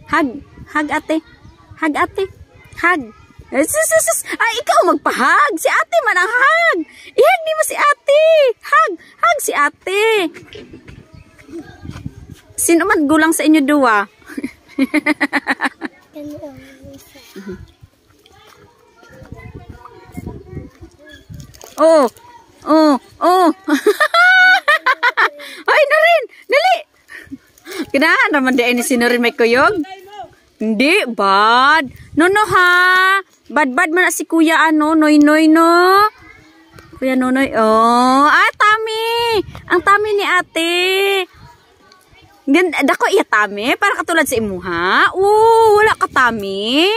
Hug. Hug ate. Hug ate. Hug. Sus. Ay, ikaw magpahag. Si ate man ang hug. Ihag ni mo si ate. Hug. Hug si ate. Sino man gulang sa inyo dua? Oh. Ay, Norin. Dali. Ganahan naman di ini si Norin may kuyog. Hindi, bad. No, ha. Bad man si Kuya Noy, no. Kuya Nonoy, oh. Ah, Tami. Ang Tami ni ate. Dako iya Tami. Para katulad sa imuha. Wala ka Tami.